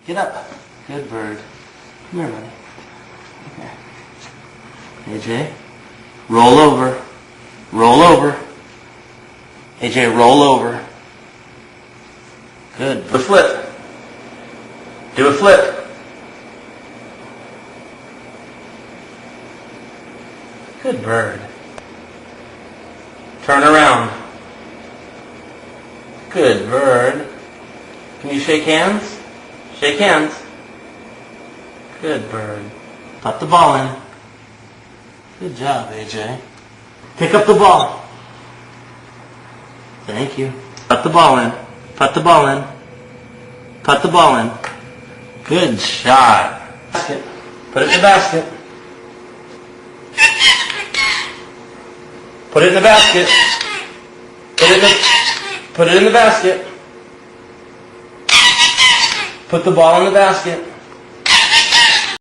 Get up. Good bird. Come here, buddy. Okay. AJ, roll over. Roll over. AJ, roll over. Good. Do a flip. Do a flip. Good bird. Turn around. Good bird. Can you shake hands? Shake hands. Good bird. Put the ball in. Good job, AJ. Pick up the ball. Thank you. Put the ball in. Put the ball in. Put the ball in. Good shot. Basket. Put it in the basket. Put it in the basket. Put it in the basket. Put the ball in the basket.